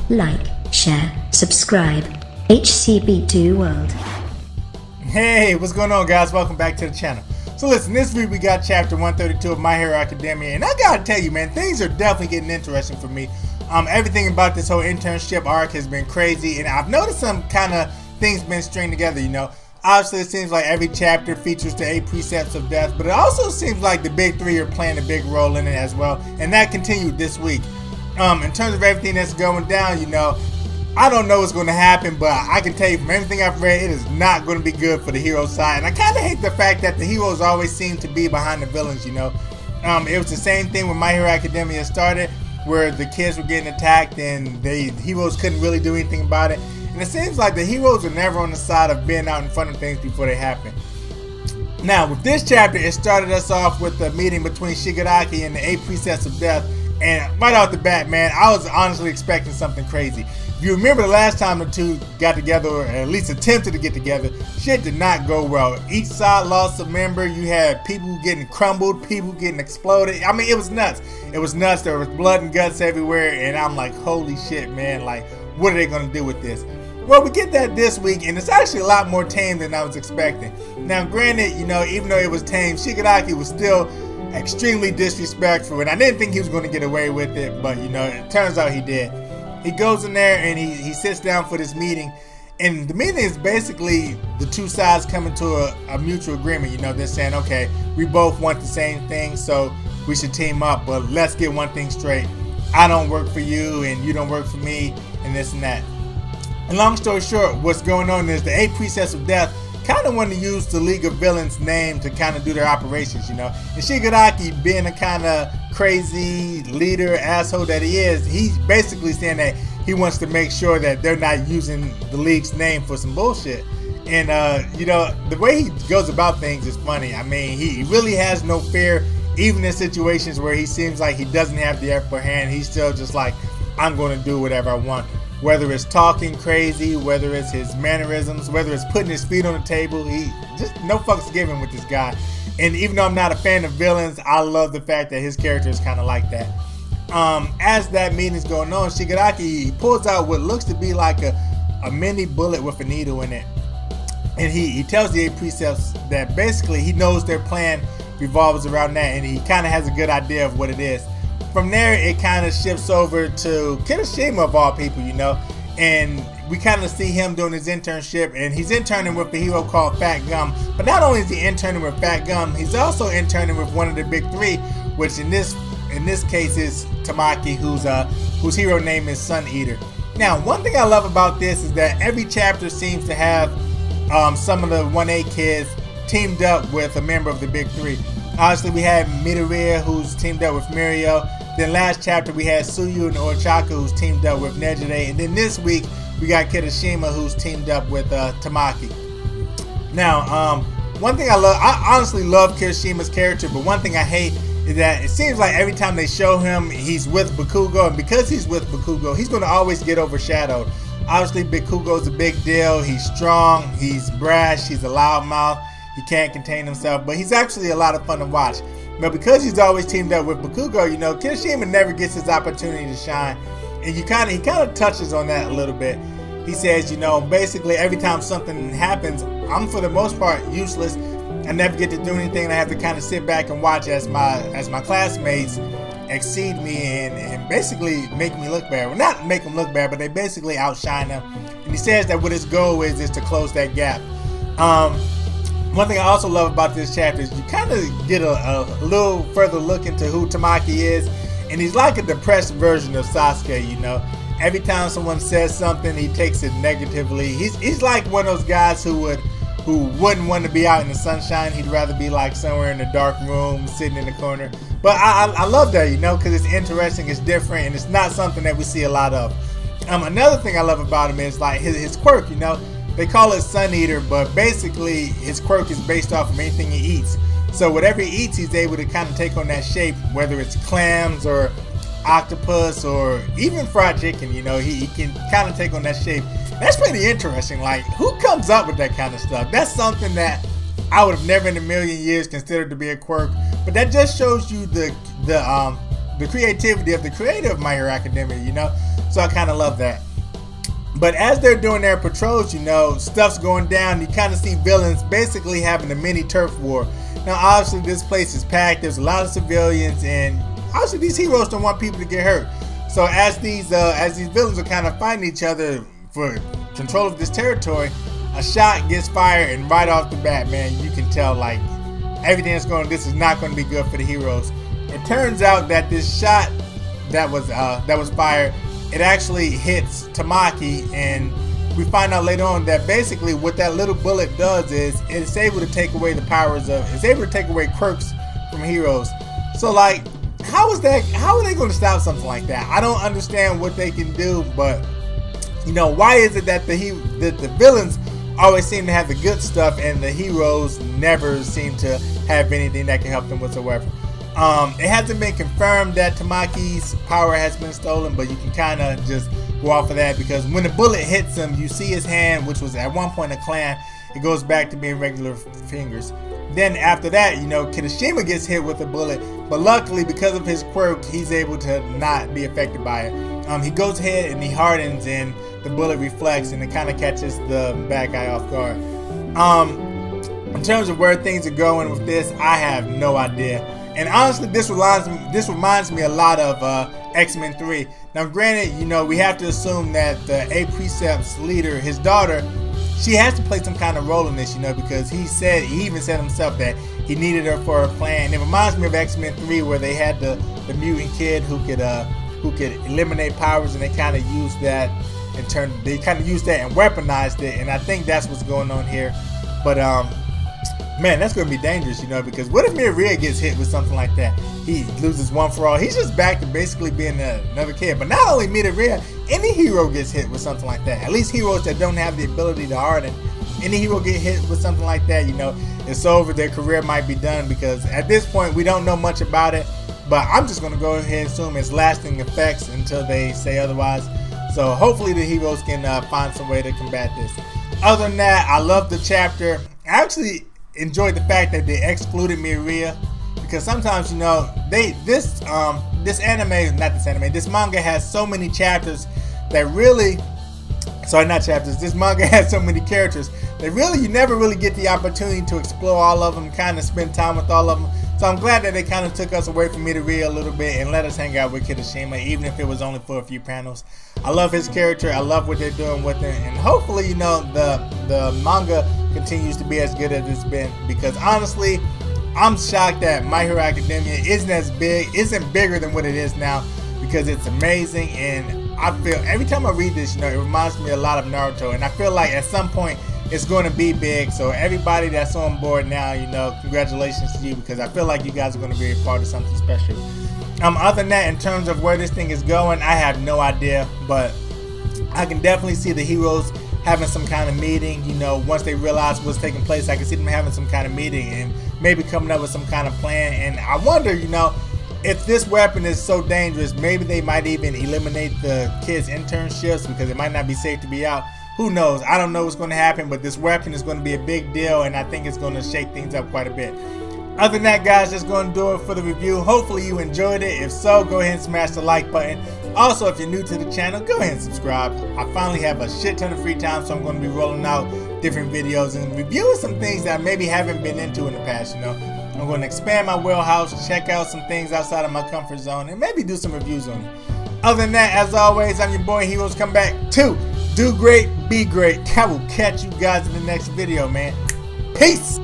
like, share, subscribe. HCB2 World. Hey, what's going on, guys? Welcome back to the channel. So listen, this week we got chapter 132 of My Hero Academia, and I gotta tell you, man, things are definitely getting interesting for me. Everything about this whole internship arc has been crazy, and I've noticed some kind of things been stringed together, you know. Obviously, it seems like every chapter features the 8 precepts of death, but it also seems like the big 3 are playing a big role in it as well, and that continued this week. In terms of everything that's going down, you know, I don't know what's going to happen, but I can tell you from everything I've read, it is not going to be good for the hero side. And I kind of hate the fact that the heroes always seem to be behind the villains, you know. It was the same thing when My Hero Academia started, where the kids were getting attacked and the heroes couldn't really do anything about it. And it seems like the heroes are never on the side of being out in front of things before they happen. Now, with this chapter, it started us off with a meeting between Shigiraki and the 8 precepts of death. And right off the bat, man, I was honestly expecting something crazy. If you remember the last time the two got together, or at least attempted to get together, shit did not go well. Each side lost a member. You had people getting crumbled, people getting exploded. I mean, it was nuts. It was nuts. There was blood and guts everywhere. And I'm like, holy shit, man. Like, what are they going to do with this? Well, we get that this week, and it's actually a lot more tame than I was expecting. Now, granted, you know, even though it was tame, Shigiraki was still extremely disrespectful, and I didn't think he was going to get away with it, but, you know, it turns out he did. He goes in there and he sits down for this meeting, and the meeting is basically the two sides coming to a mutual agreement. You know, they're saying, okay, we both want the same thing, so we should team up, but let's get one thing straight. I don't work for you, and you don't work for me, and this and that. And long story short, what's going on is the 8 precepts of death kind of want to use the League of Villains name to kind of do their operations, you know. And Shigiraki, being a kind of crazy leader, asshole that he is, he's basically saying that he wants to make sure that they're not using the League's name for some bullshit. And, you know, the way he goes about things is funny. I mean, he really has no fear, even in situations where he seems like he doesn't have the upper hand. He's still just like, I'm going to do whatever I want. Whether it's talking crazy, whether it's his mannerisms, whether it's putting his feet on the table, he just no fucks given with this guy. And even though I'm not a fan of villains, I love the fact that his character is kind of like that. As that meeting's going on, Shigiraki pulls out what looks to be like a mini bullet with a needle in it. And he tells the 8 precepts that basically he knows their plan revolves around that, and he kind of has a good idea of what it is. From there, it kind of shifts over to Kirishima, of all people, you know, and we kind of see him doing his internship, and he's interning with a hero called Fat Gum. But not only is he interning with Fat Gum, he's also interning with one of the big 3, which in this case is Tamaki, whose hero name is Sun Eater. Now, one thing I love about this is that every chapter seems to have some of the 1A kids teamed up with a member of the big 3. Obviously, we had Midoriya, who's teamed up with Mirio. Then last chapter, we had Suyu and Ochaka, who's teamed up with Nejire. And then this week, we got Kirishima, who's teamed up with Tamaki. Now, one thing I honestly love Kirishima's character, but one thing I hate is that it seems like every time they show him, he's with Bakugo. And because he's with Bakugo, he's going to always get overshadowed. Obviously, Bakugo's a big deal. He's strong, he's brash, he's a loudmouth. He can't contain himself, but he's actually a lot of fun to watch. But because he's always teamed up with Bakugo, you know, Kirishima never gets his opportunity to shine. And he kind of touches on that a little bit. He says, you know, basically every time something happens, I'm for the most part useless. I never get to do anything. I have to kind of sit back and watch as my classmates exceed me and basically make me look bad. Well, not make them look bad, but they basically outshine them. And he says that what his goal is to close that gap. One thing I also love about this chapter is you kind of get a little further look into who Tamaki is, and he's like a depressed version of Sasuke, you know. Every time someone says something, he takes it negatively. He's like one of those guys who wouldn't want to be out in the sunshine. He'd rather be like somewhere in a dark room, sitting in the corner. But I love that, you know, because it's interesting, it's different, and it's not something that we see a lot of. Another thing I love about him is like his quirk, you know. They call it Sun Eater, but basically his quirk is based off of anything he eats. So whatever he eats, he's able to kind of take on that shape, whether it's clams or octopus or even fried chicken, you know, he can kind of take on that shape. That's pretty interesting. Like, who comes up with that kind of stuff? That's something that I would have never in a million years considered to be a quirk. But that just shows you the creativity of the creator of My Hero Academia, you know. So I kind of love that. But as they're doing their patrols, you know, stuff's going down. You kind of see villains basically having a mini turf war. Now, obviously, this place is packed. There's a lot of civilians, and obviously, these heroes don't want people to get hurt. So as these villains are kind of fighting each other for control of this territory, a shot gets fired, and right off the bat, man, you can tell like everything that's going. This is not going to be good for the heroes. It turns out that this shot that was fired, it actually hits Tamaki, and we find out later on that basically what that little bullet does is it's able to take away the powers of, it's able to take away quirks from heroes. So like, how are they going to stop something like that? I don't understand what they can do, but you know, why is it that the villains always seem to have the good stuff and the heroes never seem to have anything that can help them whatsoever? It hasn't been confirmed that Tamaki's power has been stolen, but you can kind of just go off of that, because when the bullet hits him, you see his hand, which was at one point a clan, it goes back to being regular fingers. Then after that, you know, Kirishima gets hit with a bullet, but luckily because of his quirk, he's able to not be affected by it. He goes ahead and he hardens, and the bullet reflects, and it kind of catches the bad guy off guard. In terms of where things are going with this, I have no idea. And honestly, this reminds me a lot of X-Men 3. Now, granted, you know, we have to assume that the precepts leader, his daughter, she has to play some kind of role in this, you know, because he even said himself that he needed her for a plan. It reminds me of X-Men 3, where they had the mutant kid who could eliminate powers, and they kind of used that and weaponized it. And I think that's what's going on here. But man, that's going to be dangerous, you know, because what if Miria gets hit with something like that? He loses one for all. He's just back to basically being another kid. But not only Miria, any hero gets hit with something like that. At least heroes that don't have the ability to harden. Any hero get hit with something like that, you know, it's over. Their career might be done, because at this point, we don't know much about it. But I'm just going to go ahead and assume it's lasting effects until they say otherwise. So hopefully the heroes can find some way to combat this. Other than that, I love the chapter. I actually enjoyed the fact that they excluded Miria, because sometimes, you know, this manga has so many chapters that really, this manga has so many characters that really you never really get the opportunity to explore all of them, kind of spend time with all of them. So I'm glad that they kind of took us away from Miria a little bit and let us hang out with Kirishima, even if it was only for a few panels. I love his character. I love what they're doing with him, and hopefully, you know, the manga continues to be as good as it's been, because honestly, I'm shocked that My Hero Academia isn't bigger than what it is now, because it's amazing. And I feel every time I read this, you know, it reminds me a lot of Naruto, and I feel like at some point it's going to be big. So everybody that's on board now, you know, congratulations to you, because I feel like you guys are going to be a part of something special. Other than that, in terms of where this thing is going, I have no idea, but I can definitely see the heroes having some kind of meeting. You know, once they realize what's taking place, I can see them having some kind of meeting and maybe coming up with some kind of plan. And I wonder, you know, if this weapon is so dangerous, maybe they might even eliminate the kids' internships, because it might not be safe to be out. Who knows? I don't know what's going to happen, but this weapon is going to be a big deal, and I think it's going to shake things up quite a bit. Other than that, guys, that's going to do it for the review. Hopefully you enjoyed it. If so, go ahead and smash the like button. Also, if you're new to the channel, go ahead and subscribe. I finally have a shit ton of free time, so I'm going to be rolling out different videos and reviewing some things that I maybe haven't been into in the past, you know. I'm going to expand my wheelhouse, check out some things outside of my comfort zone, and maybe do some reviews on it. Other than that, as always, I'm your boy Heroes. Come back to do great, be great. I will catch you guys in the next video, man. Peace!